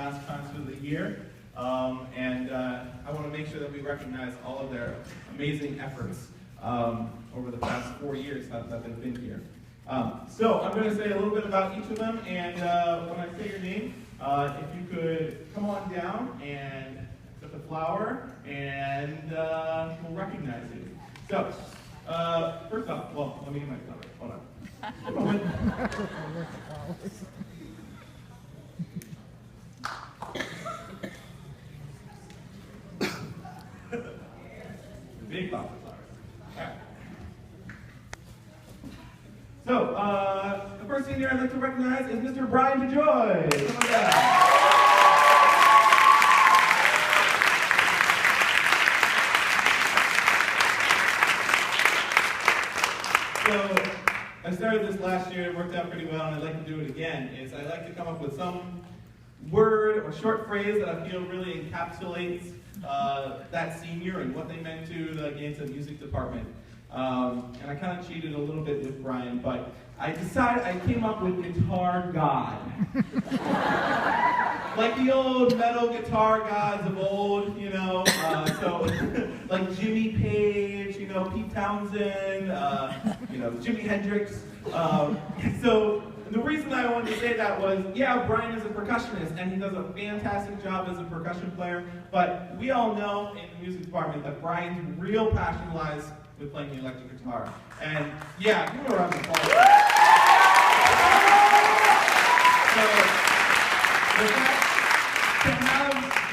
last concert of the year. And I want to make sure that we recognize all of their amazing efforts over the past 4 years that they've been here. So I'm going to say a little bit about each of them, and when I say your name, if you could come on down and accept the flower, and we'll recognize you. So, first off, well, let me get my flower. Hold on. One moment. Big box of flowers. All right. So, the first senior I'd like to recognize is Mr. Brian DeJoy. Come on down. So, I started this last year, it worked out pretty well, and I'd like to do it again. I like to come up with some word or short phrase that I feel really encapsulates that senior and what they meant to the Gainton Music Department. And I kind of cheated a little bit with Brian, but I came up with Guitar God. Like the old metal guitar gods of old, you know, so like Jimmy Page, you know, Pete Townsend, you know, Jimi Hendrix. So the reason I wanted to say that was, yeah, Brian is a percussionist, and he does a fantastic job as a percussion player, but we all know in the music department that Brian's real passion lies with playing the electric guitar. And yeah, give him a round of applause. So,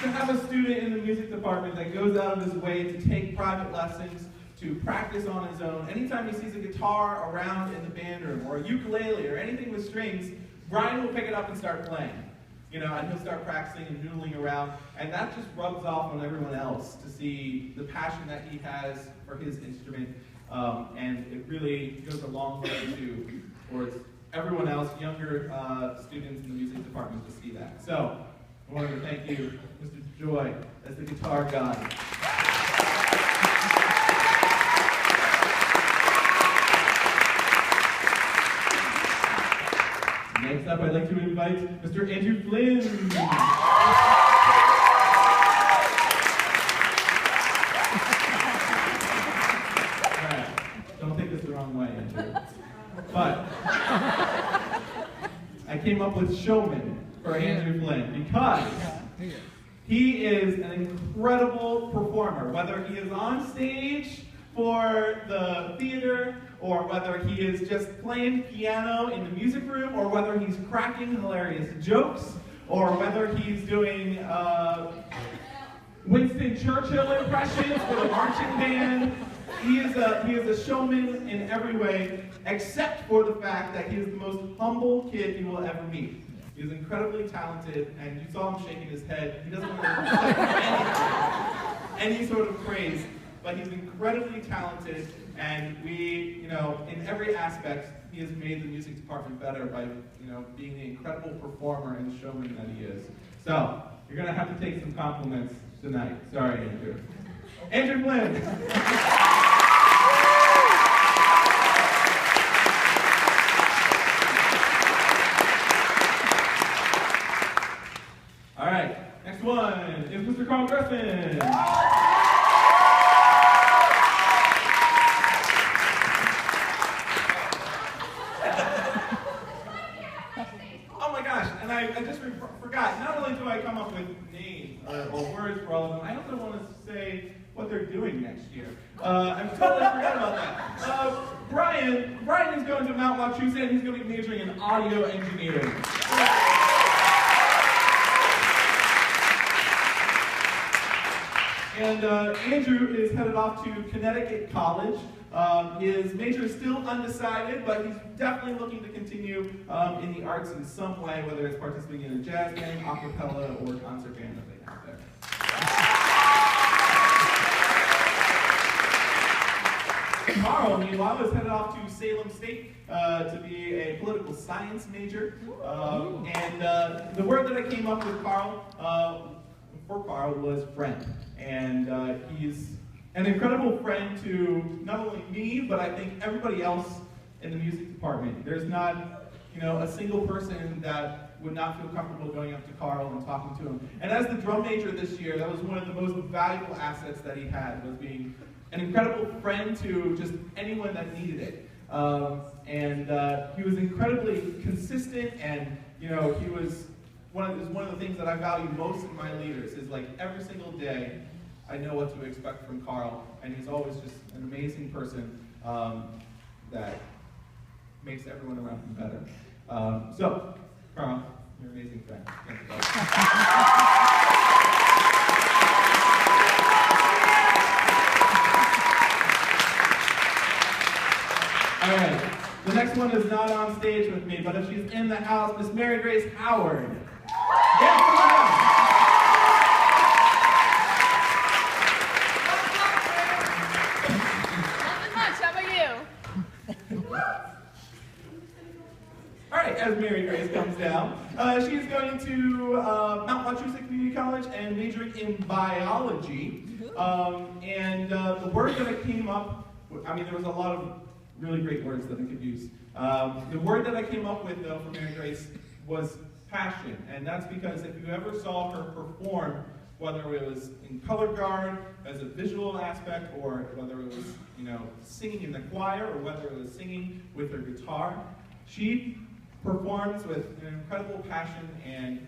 to have a student in the music department that goes out of his way to take private lessons, to practice on his own, anytime he sees a guitar around in the band room, or a ukulele, or anything with strings, Brian will pick it up and start playing. You know, and he'll start practicing and noodling around, and that just rubs off on everyone else to see the passion that he has for his instrument, and it really goes a long way towards everyone else, younger students in the music department, to see that. So, I wanted to thank you, Mr. Joy, as the guitar god. Next up, I'd like to invite Mr. Andrew Flynn. Alright, don't take this the wrong way, Andrew. But I came up with showman for Andrew Flynn because he is an incredible performer, whether he is on stage for the theater, or whether he is just playing piano in the music room, or whether he's cracking hilarious jokes, or whether he's doing Winston Churchill impressions for the marching band. He is a showman in every way, except for the fact that he is the most humble kid you will ever meet. He is incredibly talented, and you saw him shaking his head. He doesn't want to any sort of praise, but he's incredibly talented, and we, you know, in every aspect, he has made the music department better by, you know, being the incredible performer and showman that he is. So, you're going to have to take some compliments tonight. Sorry, Andrew. Andrew Flynn. All right, next one is Mr. Carl Griffin. I just forgot, not only do I come up with names or words for all of them, I also want to say what they're doing next year. I totally forgot about that. Brian is going to Mount Wachusett, and he's going to be majoring in audio engineering. And Andrew is headed off to Connecticut College. His major is still undecided, but he's definitely looking to continue in the arts in some way, whether it's participating in a jazz band, a cappella, or concert band that they have there. Carl, meanwhile, is headed off to Salem State to be a political science major. And the word that I came up with for Carl was friend. And he's an incredible friend to not only me, but I think everybody else in the music department. There's not, you know, a single person that would not feel comfortable going up to Carl and talking to him. And as the drum major this year, that was one of the most valuable assets that he had, was being an incredible friend to just anyone that needed it. He was incredibly consistent, and he was one of the things that I value most in my leaders is like every single day I know what to expect from Carl, and he's always just an amazing person that makes everyone around him better. So, Carl, you're an amazing friend. Thank you, guys. All right, the next one is not on stage with me, but if she's in the house, Miss Mary Grace Howard. Yeah, come on out. Nothing much, how about you? All right, as Mary Grace comes down, she's going to Mount Wachusett Community College and majoring in biology. The word that I came up with, there was a lot of really great words that I could use. The word that I came up with, though, for Mary Grace was passion, and that's because if you ever saw her perform, whether it was in color guard as a visual aspect, or whether it was singing in the choir, or whether it was singing with her guitar, she performs with an incredible passion and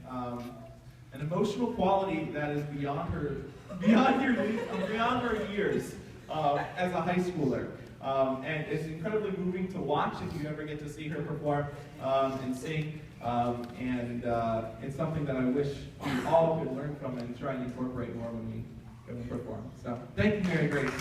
an emotional quality that is beyond her years as a high schooler. And it's incredibly moving to watch if you ever get to see her perform and sing. It's something that I wish we all could learn from and try and incorporate more when we perform. So, thank you, Mary Grace.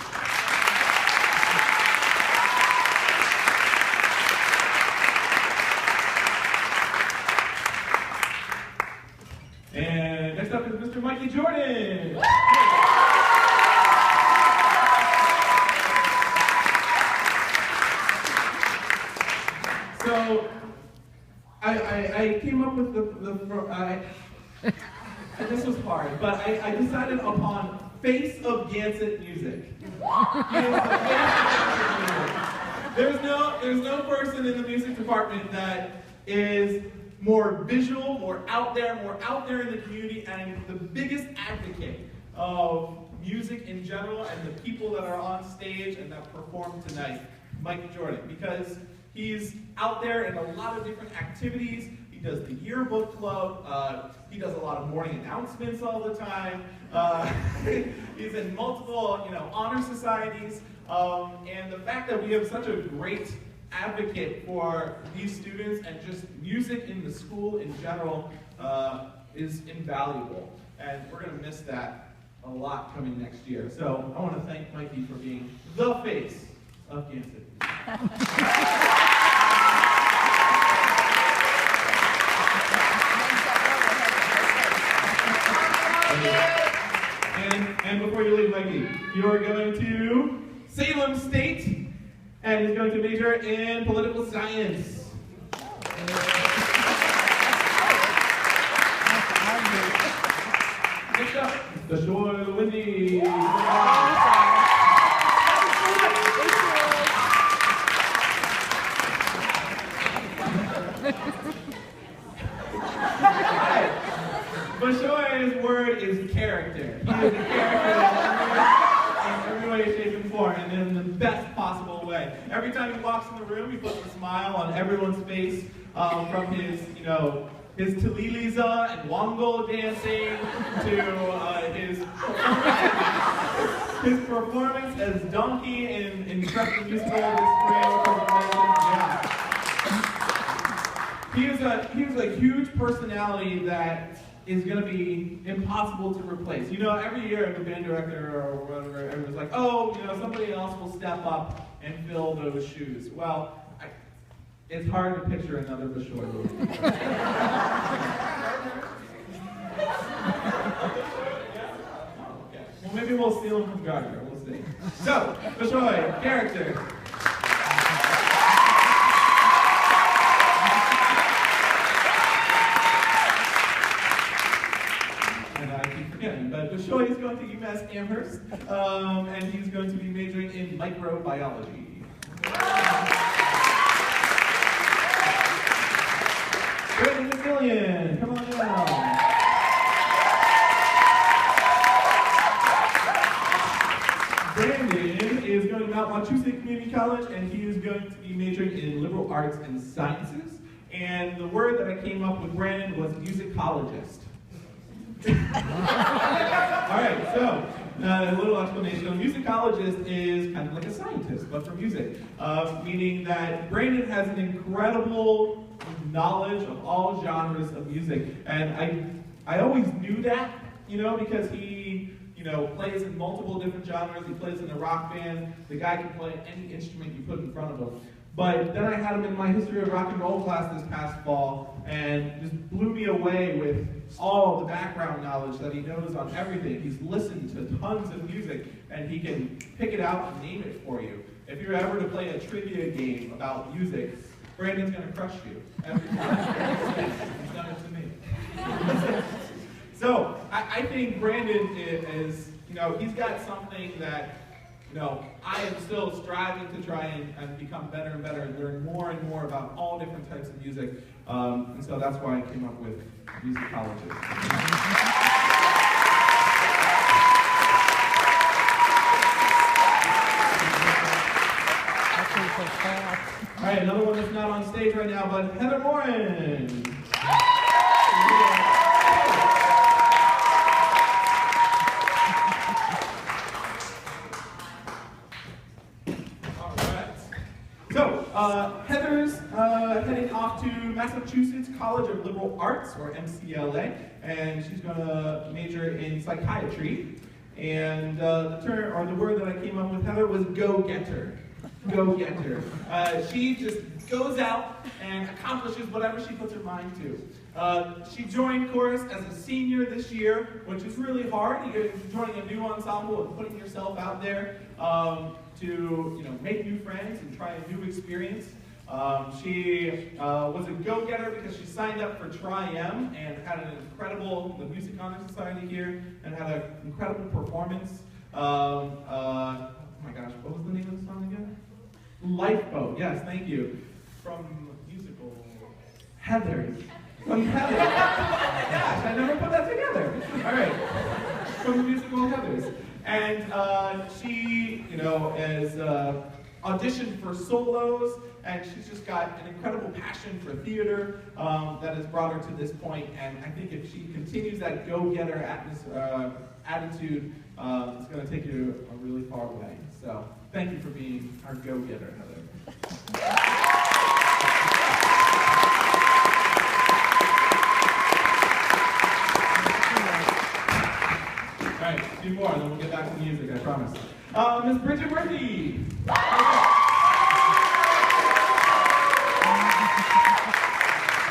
And next up is Mr. Mikey Jordan. So, I came up with this was hard, but I decided upon Face of Gansett Music. There's no person in the music department that is more visual, more out there in the community, and the biggest advocate of music in general and the people that are on stage and that perform tonight, Mike Jordan, because he's out there in a lot of different activities. He does the yearbook club. He does a lot of morning announcements all the time. He's in multiple, honor societies. And the fact that we have such a great advocate for these students and just music in the school in general is invaluable. And we're going to miss that a lot coming next year. So I want to thank Mikey for being the face of Gansett. And before you leave, Mikey, you are going to Salem State, and he's going to major in political science. Next up, the Shore Windy. Bashoy's word is character. He is a character in every way, shape, and form, and in the best possible way. Every time he walks in the room, he puts a smile on everyone's face, from his, his Taliliza and Wongo dancing to his performance as Donkey in Prep Musical this spring. Yeah. He is a huge personality that is going to be impossible to replace. Every year the band director or whatever, everyone's like, oh, somebody else will step up and fill those shoes. Well, it's hard to picture another Bashoy. Okay. Well, maybe we'll steal him from Gardner. We'll see. So, Bashoy, character. But Bashoy is going to UMass Amherst, and he's going to be majoring in microbiology. Brandon Gillian. Mount Wachusett Community College, and he is going to be majoring in liberal arts and sciences. And the word that I came up with Brandon was musicologist. All right, so a little explanation. A musicologist is kind of like a scientist, but for music, meaning that Brandon has an incredible knowledge of all genres of music, and I always knew that, because he, plays in multiple different genres. He plays in a rock band. The guy can play any instrument you put in front of him. But then I had him in my history of rock and roll class this past fall, and just blew me away with all the background knowledge that he knows on everything. He's listened to tons of music, and he can pick it out and name it for you. If you're ever to play a trivia game about music, Brandon's going to crush you every time. He's done it to me. So I think Brandon is, he's got something that, I am still striving to try and become better and better and learn more and more about all different types of music. And so that's why I came up with musicologist. All right, another one that's not on stage right now, but Heather Morin. Heather's heading off to Massachusetts College of Liberal Arts, or MCLA, and she's going to major in psychiatry. And the word that I came up with, Heather, was go-getter. Go-getter. She just goes out and accomplishes whatever she puts her mind to. She joined chorus as a senior this year, which is really hard. You're joining a new ensemble and putting yourself out there to make new friends and try a new experience. She was a go-getter because she signed up for Tri-M and had an incredible, the Music Honor Society here, and had an incredible performance. Oh my gosh, what was the name of the song again? Lifeboat, yes, thank you. From musical Heathers. From Heathers. Oh my gosh, I never put that together. All right, from the musical Heathers. And she, has auditioned for solos, and she's just got an incredible passion for theater that has brought her to this point. And I think if she continues that go-getter attitude, it's going to take you a really far way. So thank you for being our go-getter, Heather. All right, a few more, and then we'll get back to the music, I promise. Miss Bridget Murphy.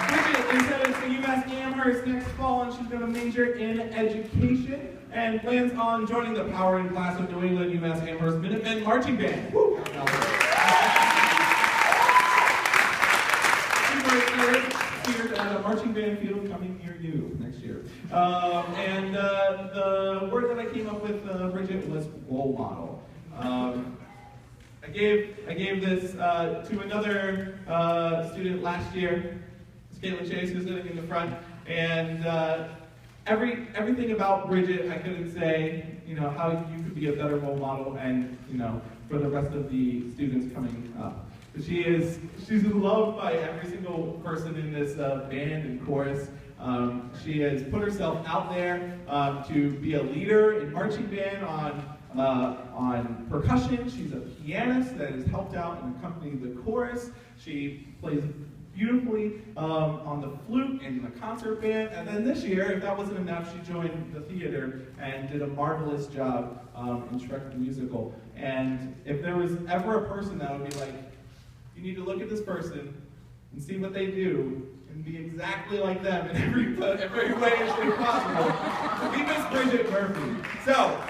Bridget is headed to UMass Amherst next fall, and she's going to major in education and plans on joining the powering class of New England UMass Amherst Minutemen Marching Band. Woo! Here at a marching band field coming near you next year. And the word that I came up with, Bridget, was role model. I gave this to another student last year, Caitlin Chase, who's sitting in the front, and everything about Bridget, I couldn't say, how you could be a better role model, and for the rest of the students coming up. She's loved by every single person in this band and chorus. She has put herself out there to be a leader in marching band on percussion. She's a pianist that has helped out and accompanied the chorus. She plays beautifully on the flute and the concert band. And then this year, if that wasn't enough, she joined the theater and did a marvelous job in Shrek the Musical. And if there was ever a person that would be like, you need to look at this person and see what they do and be exactly like them in every way and shape possible, we miss Bridget Murphy. So,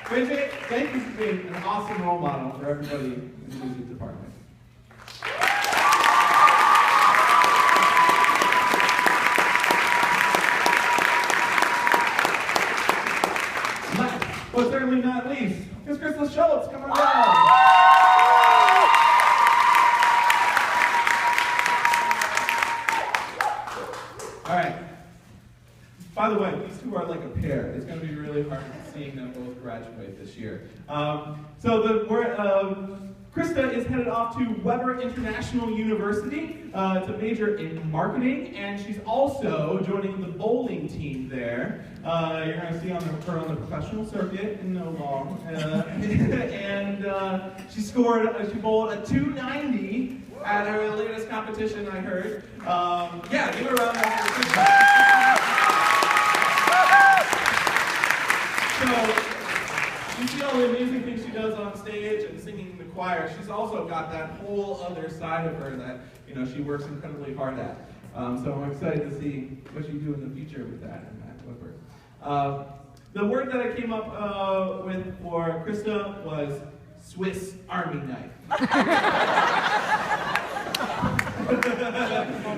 Bridget, thank you for being an awesome role model for everybody in the music department. Last, but certainly not least, Miss Crystal Schultz, come on down. All right. By the way, these two are up like a pair. It's going to be really hard seeing them both graduate this year. Krista is headed off to Weber International University to major in marketing, and she's also joining the bowling team there. You're going to see her on the professional circuit in no long. And she bowled a 290 at her latest competition, I heard. Yeah, give her a round of applause. So, you see all the amazing things she does on stage and singing in the choir. She's also got that whole other side of her that she works incredibly hard at. So I'm excited to see what you do in the future with that and that Whipper. The word that I came up with for Krista was Swiss Army knife.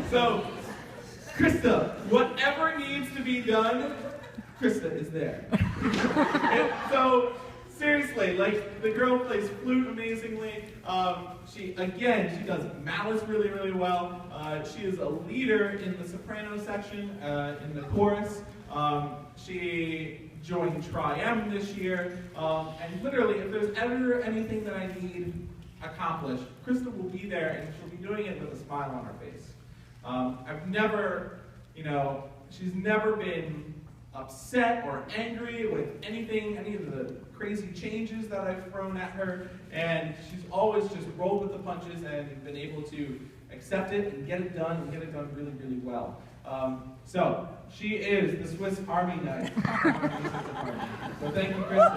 So, Krista, whatever needs to be done, Krista is there. So, seriously, like, the girl plays flute amazingly. She does malice really, really well. She is a leader in the soprano section, in the chorus. She joined Tri-M this year. And literally, if there's ever anything that I need accomplished, Krista will be there, and she'll be doing it with a smile on her face. She's never been upset or angry with any of the crazy changes that I've thrown at her, and she's always just rolled with the punches and been able to accept it and get it done really, really well. So, she is the Swiss Army knife. So thank you, Krista.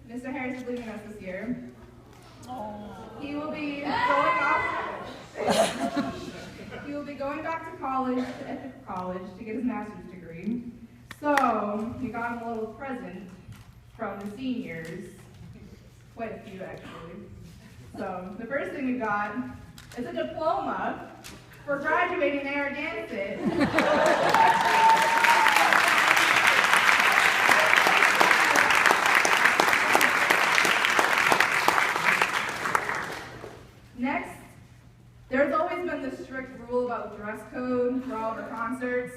Mr. Harris is leaving us this year. He will be going back to college, to Ethics College, to get his master's degree. So we got him a little present from the seniors, quite a few actually. So the first thing we got is a diploma for graduating NRHS. Next, there's always been this strict rule about dress code for all the concerts,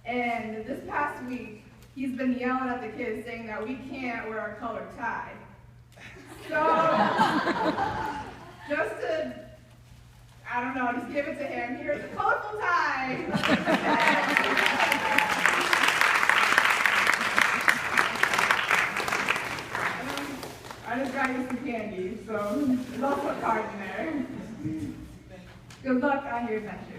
and this past week, he's been yelling at the kids saying that we can't wear our colored tie. So, just give it to him. Here's a colorful tie. I just got you some candy, so there's also a card in there. Good luck on your adventures.